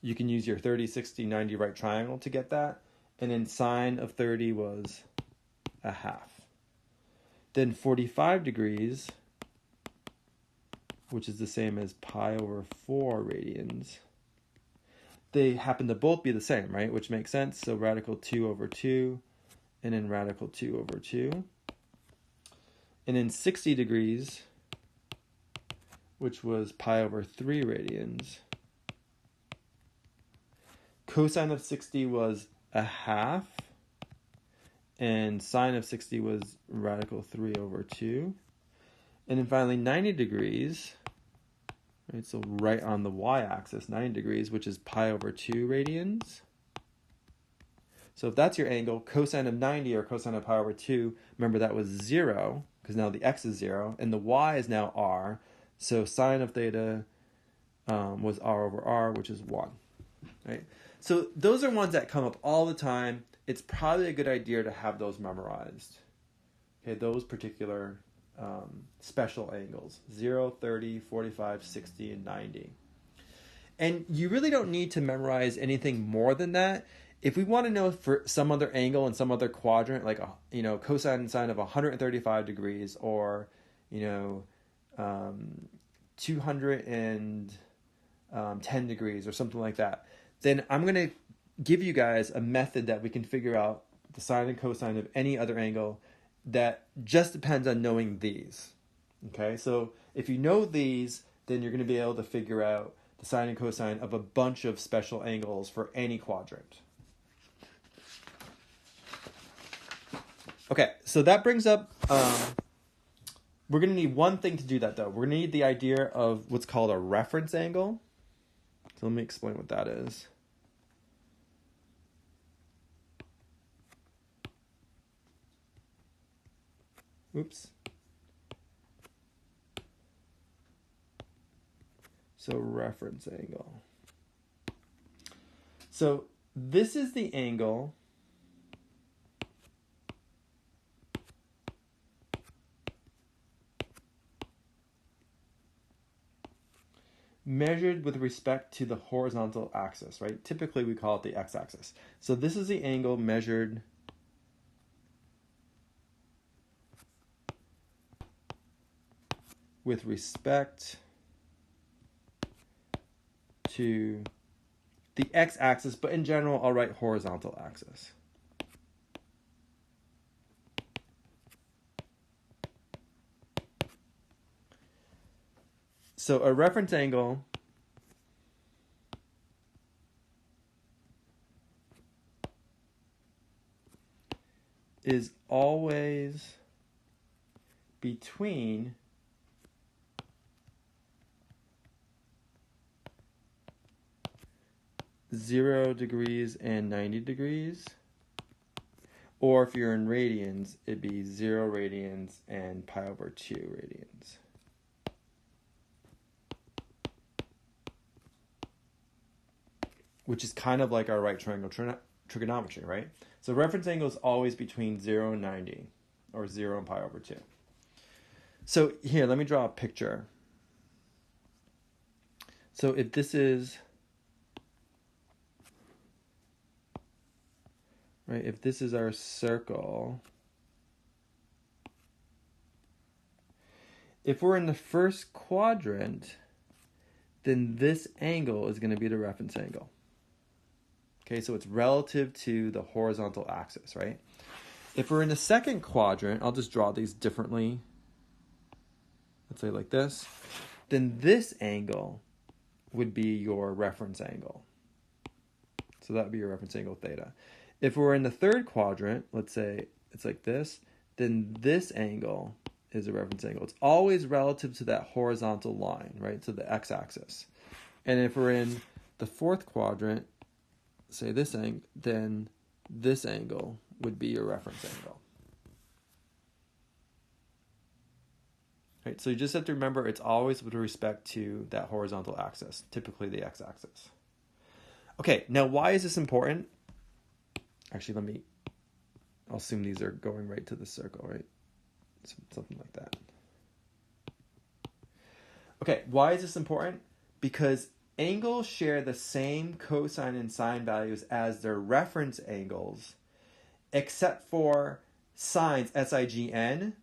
You can use your 30, 60, 90 right triangle to get that. And then sine of 30 was a half. Then 45 degrees, which is the same as pi over 4 radians. They happen to both be the same, right? Which makes sense. So radical 2 over 2, and then radical 2 over 2. And then 60 degrees, which was pi over 3 radians. Cosine of 60 was a half, and sine of 60 was radical 3 over 2. And then finally 90 degrees, right? So right on the y-axis, 90 degrees, which is pi over 2 radians. So if that's your angle, cosine of 90 or cosine of pi over 2, remember that was 0, because now the x is 0, and the y is now r. So sine of theta was r over r, which is 1. Right? So those are ones that come up all the time. It's probably a good idea to have those memorized. Okay, those particular special angles, 0, 30, 45, 60, and 90. And you really don't need to memorize anything more than that. If we want to know for some other angle in some other quadrant, like cosine and sine of 135 degrees, or 210 degrees, or something like that, then I'm going to give you guys a method that we can figure out the sine and cosine of any other angle that just depends on knowing these. Okay, so if you know these, then you're going to be able to figure out the sine and cosine of a bunch of special angles for any quadrant. Okay, so that brings up, we're going to need one thing to do that though. We're going to need the idea of what's called a reference angle. So let me explain what that is. Oops. So reference angle. So this is the angle measured with respect to the horizontal axis, right? Typically we call it the x-axis. So this is the angle measured with respect to the x-axis, but in general, I'll write horizontal axis. So a reference angle is always between 0 degrees and 90 degrees. Or if you're in radians, it'd be 0 radians and pi over 2 radians. Which is kind of like our right triangle trigonometry, right? So reference angle is always between 0 and 90, or 0 and pi over 2. So here, let me draw a picture. So if this is, right, if this is our circle, if we're in the first quadrant, then this angle is going to be the reference angle. Okay, so it's relative to the horizontal axis, right? If we're in the second quadrant, I'll just draw these differently. Let's say like this. Then this angle would be your reference angle. So that would be your reference angle theta. If we're in the third quadrant, let's say it's like this, then this angle is a reference angle. It's always relative to that horizontal line, right? So the x-axis. And if we're in the fourth quadrant, say this angle, then this angle would be your reference angle. Right, so you just have to remember it's always with respect to that horizontal axis, typically the x-axis. Okay, now why is this important? Actually, I'll assume these are going right to the circle, right? Something like that. Okay, why is this important? Because angles share the same cosine and sine values as their reference angles, except for sines, SIGN,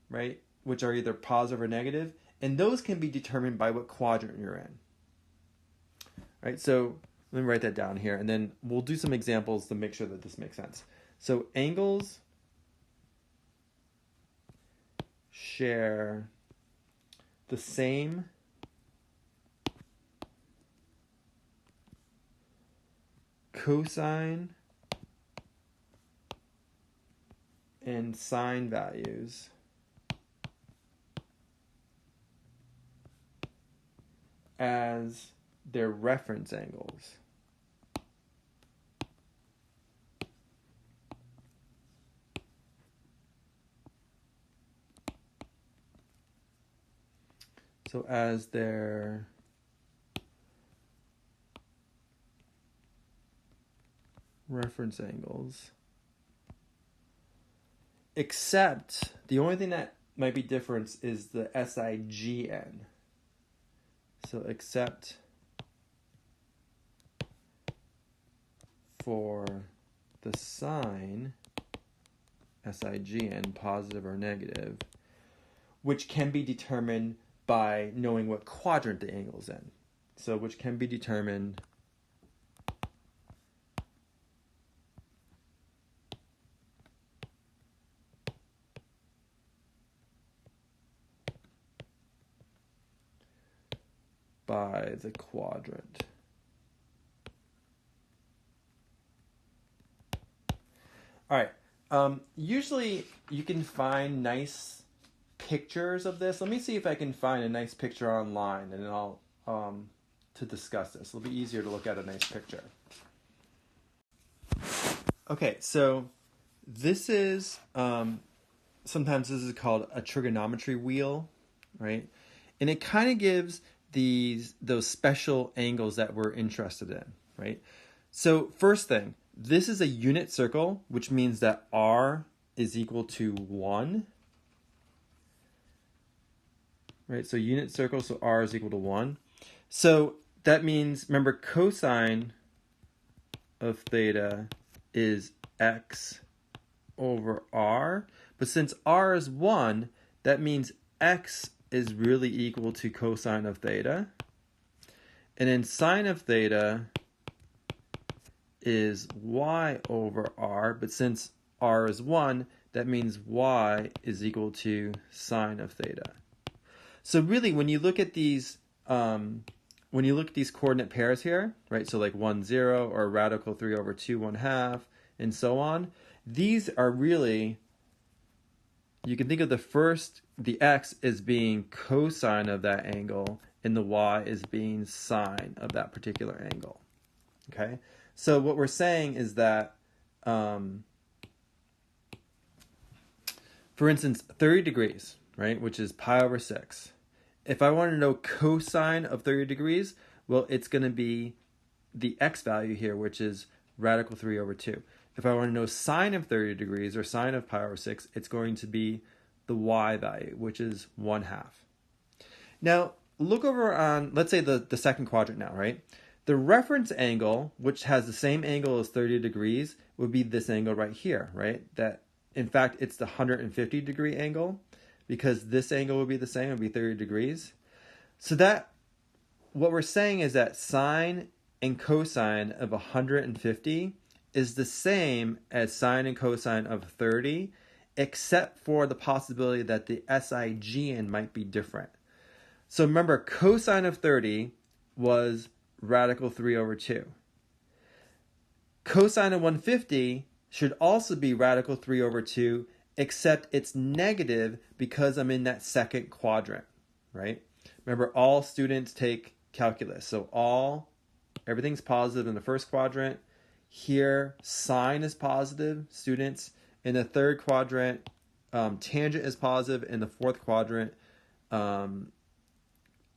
right, which are either positive or negative, and those can be determined by what quadrant you're in. Right, so let me write that down here, and then we'll do some examples to make sure that this makes sense. So angles share the same cosine and sine values as their reference angles. So as their reference angles, except the only thing that might be different is the SIGN. So except for the sign, SIGN, positive or negative, which can be determined by knowing what quadrant the angle is in. So which can be determined by the quadrant. All right. Usually you can find nice pictures of this. Let me see if I can find a nice picture online, and then I'll to discuss this. It'll be easier to look at a nice picture. Okay, so this is sometimes this is called a trigonometry wheel, right? And it kind of gives those special angles that we're interested in, right? So first thing, this is a unit circle, which means that r is equal to 1. Right, so unit circle, so r is equal to 1. So that means, remember, cosine of theta is x over r. But since r is 1, that means x is really equal to cosine of theta. And then sine of theta is y over r, but since r is 1, that means y is equal to sine of theta. So really, when you look at these coordinate pairs here, right? So like 1, 0, or radical 3 over 2, 1/2, and so on. These are really, you can think of the x as being cosine of that angle, and the y as being sine of that particular angle. Okay? So what we're saying is that, for instance, 30 degrees, right, which is pi over 6. If I want to know cosine of 30 degrees, well, it's going to be the x value here, which is radical 3 over 2. If I want to know sine of 30 degrees, or sine of pi over 6, it's going to be the y value, which is 1/2. Now, look over on, let's say, the second quadrant now, right? The reference angle, which has the same angle as 30 degrees, would be this angle right here, right? That, in fact, it's the 150 degree angle, because this angle would be the same, it would be 30 degrees. So that, what we're saying is that sine and cosine of 150 is the same as sine and cosine of 30, except for the possibility that the SIGN might be different. So remember, cosine of 30 was radical 3 over 2. Cosine of 150 should also be radical 3 over 2, except it's negative because I'm in that second quadrant, right? Remember, all students take calculus. So everything's positive in the first quadrant. Here, sine is positive, students. In the third quadrant, tangent is positive. In the fourth quadrant,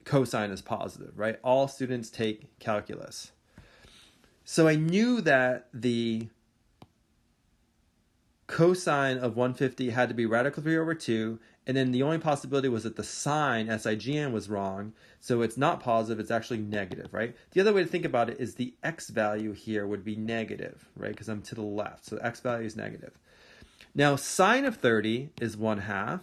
cosine is positive, right? All students take calculus. So I knew that the cosine of 150 had to be radical 3 over 2, and then the only possibility was that the sine, SIGN, was wrong, so it's not positive, it's actually negative, right? The other way to think about it is the x value here would be negative, right? Because I'm to the left, so the x value is negative. Now, sine of 30 is 1/2.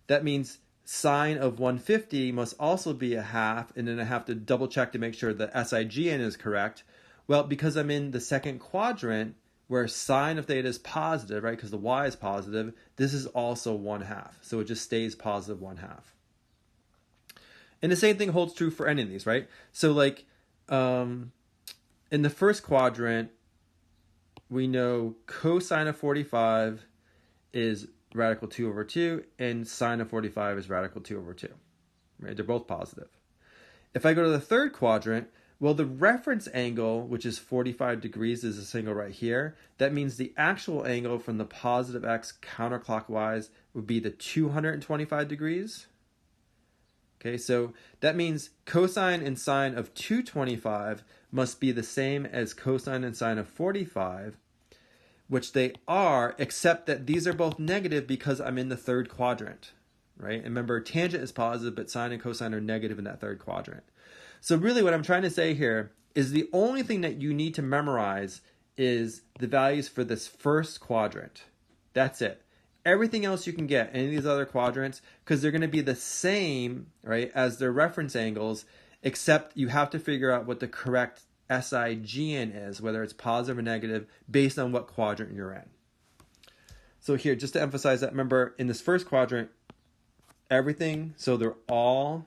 That means sine of 150 must also be 1/2, and then I have to double check to make sure the SIGN is correct. Well, because I'm in the second quadrant, where sine of theta is positive, right, because the y is positive, this is also 1/2. So it just stays positive 1/2. And the same thing holds true for any of these, right? So like in the first quadrant, we know cosine of 45 is radical 2 over 2, and sine of 45 is radical 2 over 2. Right? They're both positive. If I go to the third quadrant, well, the reference angle, which is 45 degrees, is this angle right here. That means the actual angle from the positive x counterclockwise would be the 225 degrees. Okay, so that means cosine and sine of 225 must be the same as cosine and sine of 45, which they are, except that these are both negative because I'm in the third quadrant, right? And remember, tangent is positive, but sine and cosine are negative in that third quadrant. So really what I'm trying to say here is the only thing that you need to memorize is the values for this first quadrant. That's it. Everything else you can get, any of these other quadrants, because they're going to be the same, right, as their reference angles, except you have to figure out what the correct SIGN is, whether it's positive or negative, based on what quadrant you're in. So here, just to emphasize that, remember, in this first quadrant, everything, so they're all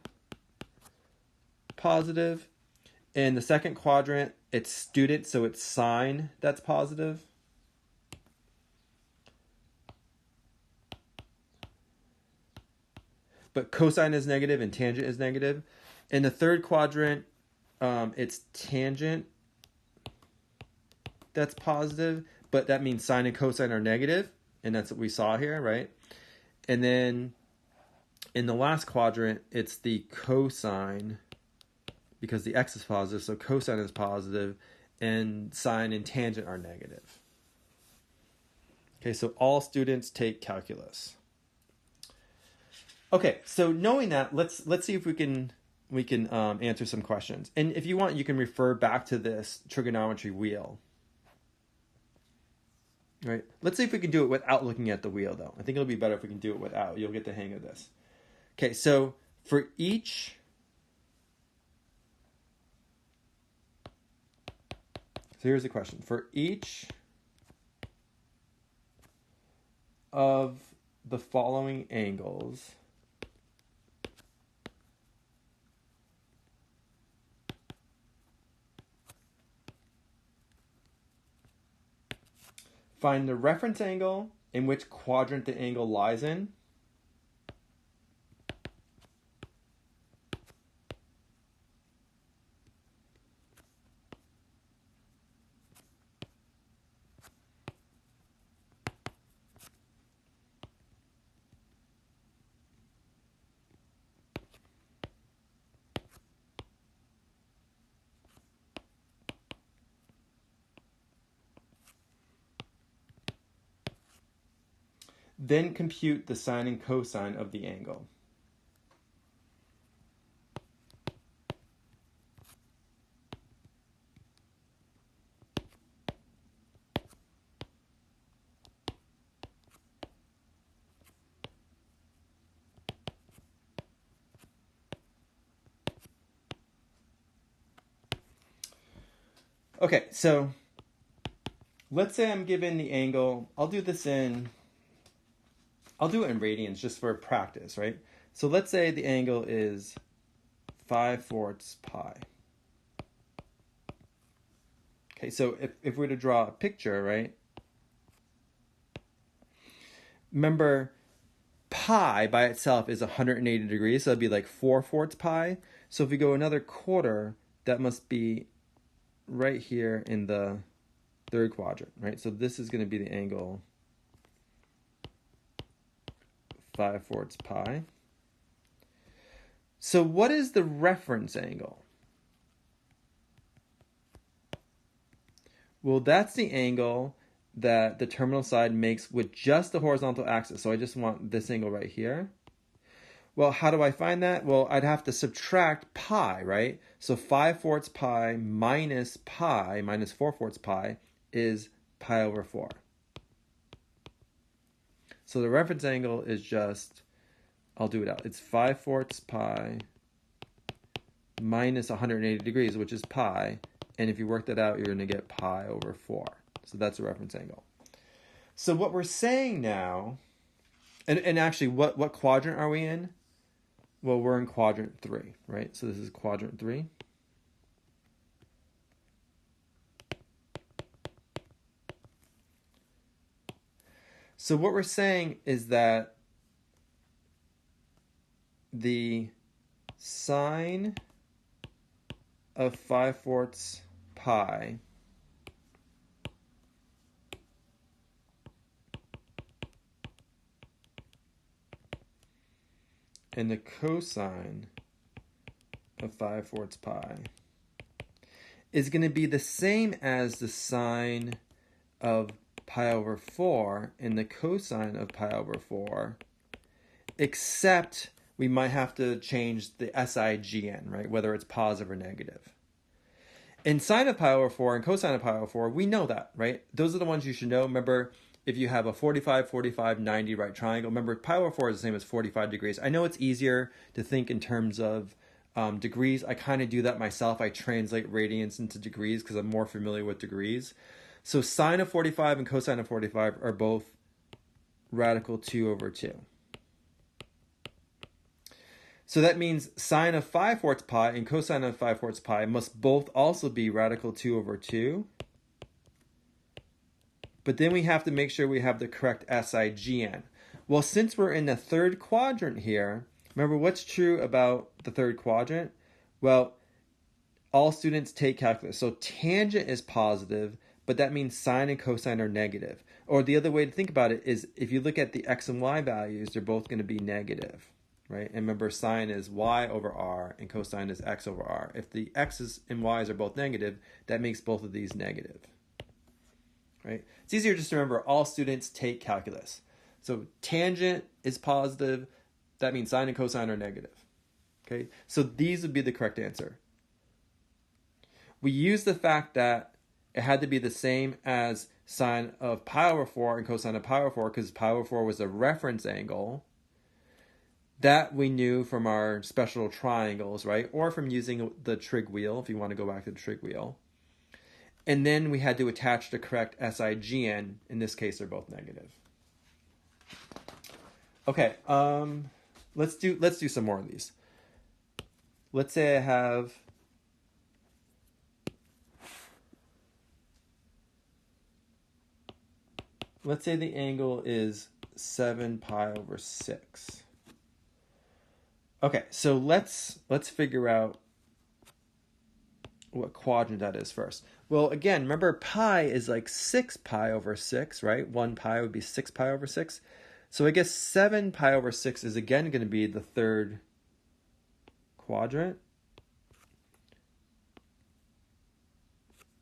positive. In the second quadrant, it's student, so it's sine that's positive. But cosine is negative and tangent is negative. In the third quadrant, it's tangent that's positive, but that means sine and cosine are negative, and that's what we saw here, right? And then in the last quadrant, it's the cosine, because the x is positive, so cosine is positive, and sine and tangent are negative. Okay, so all students take calculus. Okay, so knowing that, let's see if we can answer some questions. And if you want, you can refer back to this trigonometry wheel. Right? Let's see if we can do it without looking at the wheel, though. I think it'll be better if we can do it without. You'll get the hang of this. Okay, so For each So here's the question. For each of the following angles, find the reference angle in which quadrant the angle lies in. Then compute the sine and cosine of the angle. Okay, so let's say I'm given the angle. I'll do it in radians just for practice, right? So let's say the angle is 5/4 pi. Okay, so if we were to draw a picture, right? Remember, pi by itself is 180 degrees, so that'd be like 4/4 pi. So if we go another quarter, that must be right here in the third quadrant, right? So this is going to be the angle 5/4 pi. So what is the reference angle? Well, that's the angle that the terminal side makes with just the horizontal axis. So I just want this angle right here. Well, how do I find that? Well, I'd have to subtract pi, right? So 5/4 pi minus 4/4 pi is pi over 4. So the reference angle is just, I'll do it out. It's 5/4 pi minus 180 degrees, which is pi. And if you work that out, you're going to get pi over 4. So that's the reference angle. So what we're saying now, and actually, what quadrant are we in? Well, we're in quadrant 3, right? So this is quadrant 3. So what we're saying is that the sine of 5/4 pi and the cosine of 5/4 pi is going to be the same as the sine of pi over 4 and the cosine of pi over 4, except we might have to change the SIGN, right? Whether it's positive or negative. In sine of pi over 4 and cosine of pi over 4, we know that, right? Those are the ones you should know. Remember, if you have a 45, 45, 90 right triangle, remember pi over 4 is the same as 45 degrees. I know it's easier to think in terms of degrees. I kind of do that myself. I translate radians into degrees because I'm more familiar with degrees. So sine of 45 and cosine of 45 are both radical 2 over 2. So that means sine of 5/4 pi and cosine of 5/4 pi must both also be radical 2 over 2. But then we have to make sure we have the correct SIGN. Well, since we're in the third quadrant here, remember what's true about the third quadrant? Well, all students take calculus. So tangent is positive, but that means sine and cosine are negative. Or the other way to think about it is if you look at the x and y values, they're both going to be negative, right? And remember, sine is y over r and cosine is x over r. If the x's and y's are both negative, that makes both of these negative, right? It's easier just to remember all students take calculus. So tangent is positive. That means sine and cosine are negative, okay? So these would be the correct answer. We use the fact that it had to be the same as sine of pi over 4 and cosine of pi over 4 because pi over 4 was a reference angle. That we knew from our special triangles, right? Or from using the trig wheel, if you want to go back to the trig wheel. And then we had to attach the correct SIGN. In this case, they're both negative. Okay, let's do some more of these. Let's say I have let's say the angle is 7 pi over 6. Okay, so let's figure out what quadrant that is first. Well, again, remember pi is like 6 pi over 6, right? 1 pi would be 6 pi over 6. So I guess 7 pi over 6 is again going to be the third quadrant.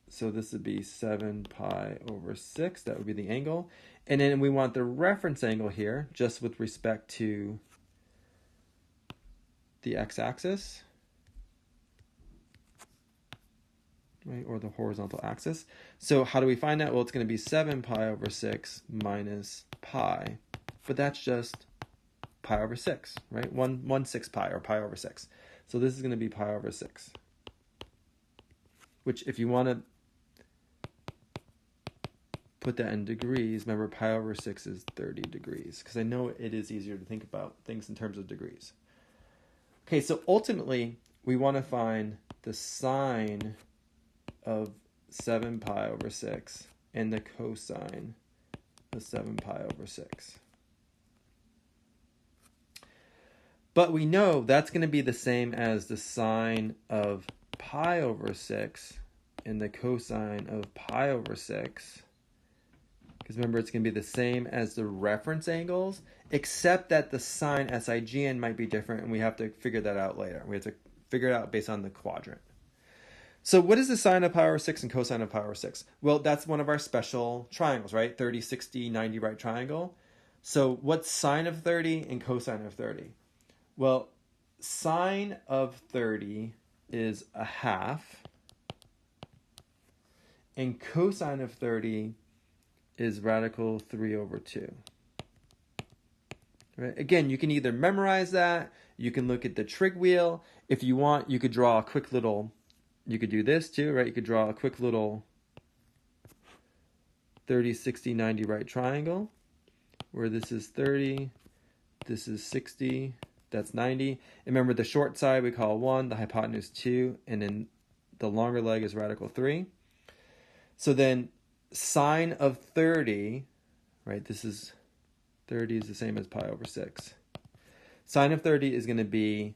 So this would be 7 pi over 6. That would be the angle. And then we want the reference angle here, just with respect to the x-axis, right, or the horizontal axis. So how do we find that? Well, it's going to be 7 pi over 6 minus pi. But that's just pi over 6, right? 1 6 pi, or pi over 6. So this is going to be pi over 6. Which, if you want to put that in degrees, remember pi over 6 is 30 degrees. Because I know it is easier to think about things in terms of degrees. Okay, so ultimately, we want to find the sine of 7 pi over 6 and the cosine of 7 pi over 6. But we know that's going to be the same as the sine of pi over 6 and the cosine of pi over 6. Because remember, it's going to be the same as the reference angles, except that the sine SIGN might be different, and we have to figure that out later. We have to figure it out based on the quadrant. So what is the sine of pi over 6 and cosine of pi over 6? Well, that's one of our special triangles, right? 30, 60, 90 right triangle. So what's sine of 30 and cosine of 30? Well, sine of 30 is a half, and cosine of 30 is radical 3 over 2. Right? Again, you can either memorize that, you can look at the trig wheel. If you want, you could draw a quick little, you could do this too, right? You could draw a quick little 30, 60, 90 right triangle, where this is 30, this is 60, that's 90. And remember, the short side we call 1, the hypotenuse 2, and then the longer leg is radical 3. So then sine of 30, right, this is 30 is the same as pi over 6. Sine of 30 is going to be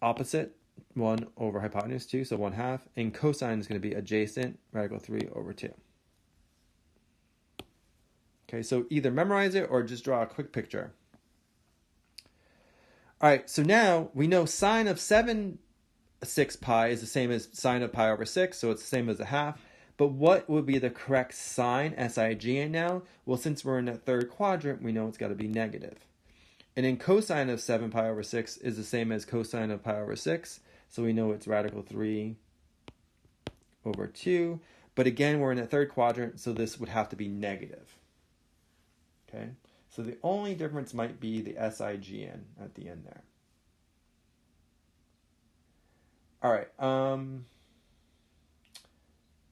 opposite 1 over hypotenuse 2, so 1/2. And cosine is going to be adjacent, radical 3 over 2. Okay, so either memorize it or just draw a quick picture. All right, so now we know sine of 6 pi is the same as sine of pi over 6, so it's the same as a half. But what would be the correct sine, SIGN now? Well, since we're in the third quadrant, we know it's got to be negative. And then cosine of 7 pi over 6 is the same as cosine of pi over 6, so we know it's radical 3 over 2. But again, we're in the third quadrant, so this would have to be negative. Okay, so the only difference might be the SIGN at the end there. All right,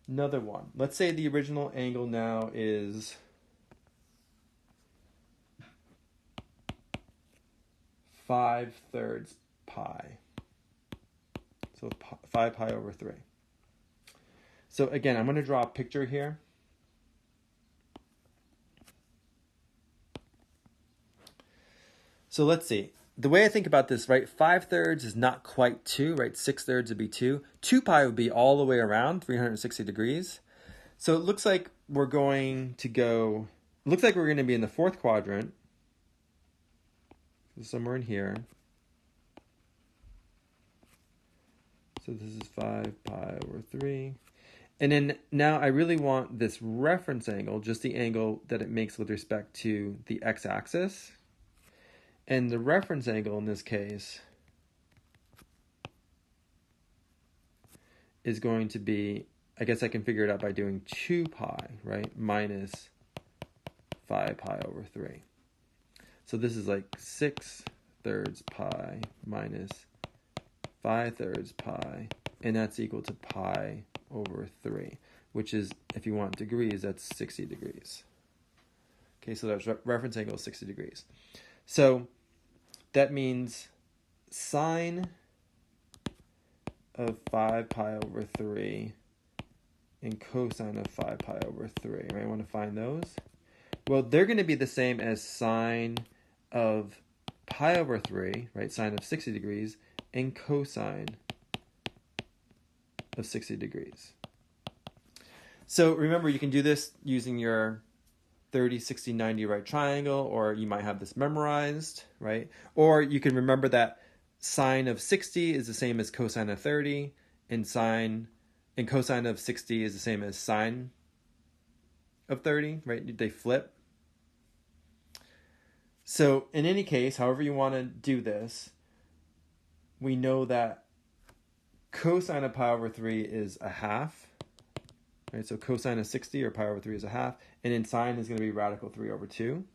another one. Let's say the original angle now is 5/3 pi. So 5 pi over 3. So again, I'm going to draw a picture here. So let's see. The way I think about this, right, 5/3 is not quite 2, right? 6/3 would be 2. 2 pi would be all the way around, 360 degrees. So it looks like we're going to go, looks like we're going to be in the fourth quadrant. So somewhere in here. So this is 5 pi over 3. And then now I really want this reference angle, just the angle that it makes with respect to the x-axis. And the reference angle in this case is going to be, I guess I can figure it out by doing 2 pi, right, minus 5 pi over 3. So this is like 6/3 pi minus 5/3 pi, and that's equal to pi over 3, which is, if you want degrees, that's 60 degrees. Okay, so that's reference angle is 60 degrees. So that means sine of 5 pi over 3 and cosine of 5 pi over 3. Right? I want to find those. Well, they're going to be the same as sine of pi over 3, right? Sine of 60 degrees, and cosine of 60 degrees. So remember, you can do this using your 30, 60, 90 right triangle, or you might have this memorized, right? Or you can remember that sine of 60 is the same as cosine of 30, and cosine of 60 is the same as sine of 30, right? They flip. So in any case, however you want to do this, we know that cosine of pi over 3 is a half, right? So cosine of 60 or pi over 3 is a half, and then sine is going to be radical 3 over 2.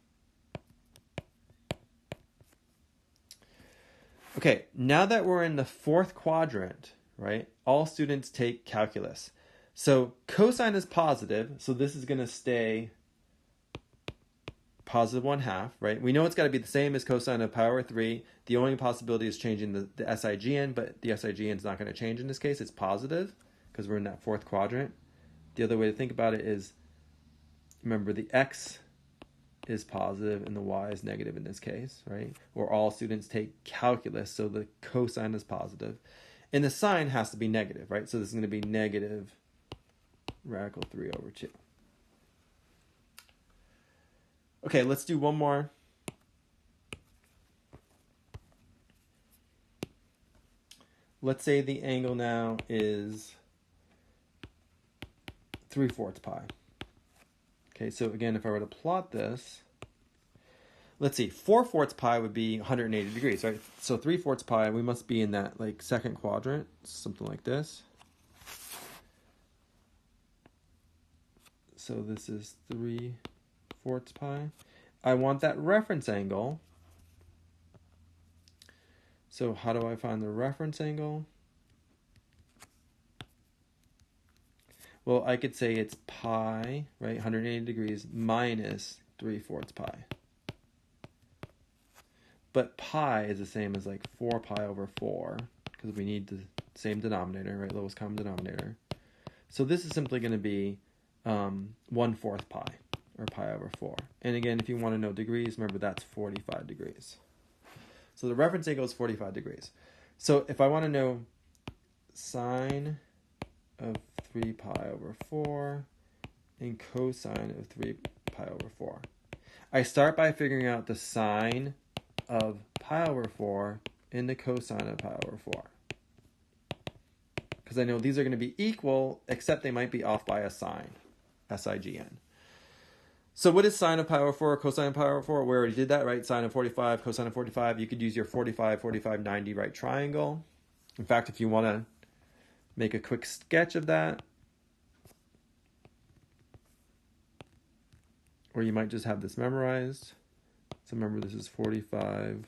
Okay, now that we're in the fourth quadrant, right, all students take calculus. So cosine is positive, so this is going to stay positive 1/2, right? We know it's got to be the same as cosine of pi over 3. The only possibility is changing the SIGN, but the SIGN is not going to change in this case. It's positive because we're in that fourth quadrant. The other way to think about it is, remember, the x is positive and the y is negative in this case, right? Or all students take calculus, so the cosine is positive. And the sine has to be negative, right? So this is going to be negative radical 3 over 2. Okay, let's do one more. Let's say the angle now is 3/4 pi. Okay, so again, if I were to plot this, let's see, 4/4 pi would be 180 degrees, right? So 3/4 pi, we must be in that like second quadrant, something like this. So this is 3/4 pi. I want that reference angle. So how do I find the reference angle? Well, I could say it's pi, right, 180 degrees minus 3/4 pi. But pi is the same as like 4 pi over 4, because we need the same denominator, right, lowest common denominator. So this is simply going to be 1/4 pi, or pi over 4. And again, if you want to know degrees, remember that's 45 degrees. So the reference angle is 45 degrees. So if I want to know sine of 3 pi over 4 and cosine of 3 pi over 4, I start by figuring out the sine of pi over 4 and the cosine of pi over 4. Because I know these are going to be equal, except they might be off by a sign, SIGN. So what is sine of pi over 4, cosine of pi over 4? We already did that, right? Sine of 45, cosine of 45. You could use your 45, 45, 90 right triangle. In fact, if you want to make a quick sketch of that, or you might just have this memorized. So remember, this is 45,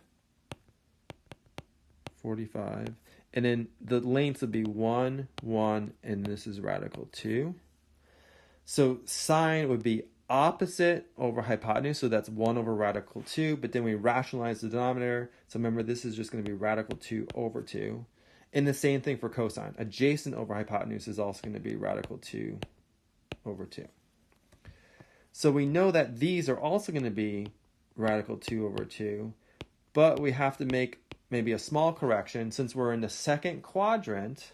45. And then the lengths would be 1, 1, and this is radical 2. So sine would be opposite over hypotenuse, so that's 1 over radical 2, but then we rationalize the denominator. So remember, this is just going to be radical 2 over 2. And the same thing for cosine. Adjacent over hypotenuse is also going to be radical 2 over 2. So we know that these are also going to be radical 2 over 2, but we have to make maybe a small correction since we're in the second quadrant,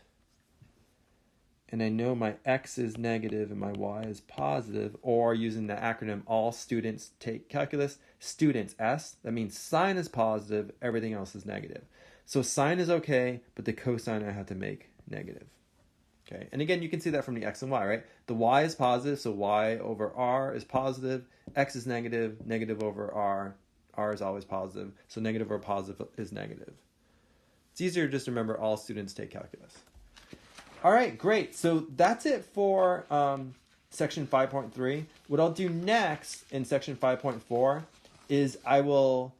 and I know my x is negative and my y is positive, or using the acronym all students take calculus, students S, that means sine is positive, everything else is negative. So sine is okay, but the cosine I have to make negative. Okay, and again, you can see that from the x and y, right? The y is positive, so y over r is positive, x is negative, negative over r is always positive, so negative over positive is negative. It's easier just to remember all students take calculus. All right, great. So that's it for section 5.3. What I'll do next in section 5.4 is I will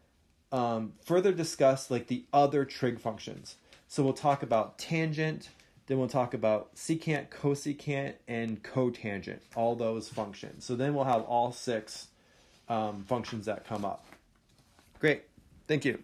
further discuss like the other trig functions. So we'll talk about tangent, then we'll talk about secant, cosecant, and cotangent, all those functions. So then we'll have all 6 functions that come up. Great. Thank you.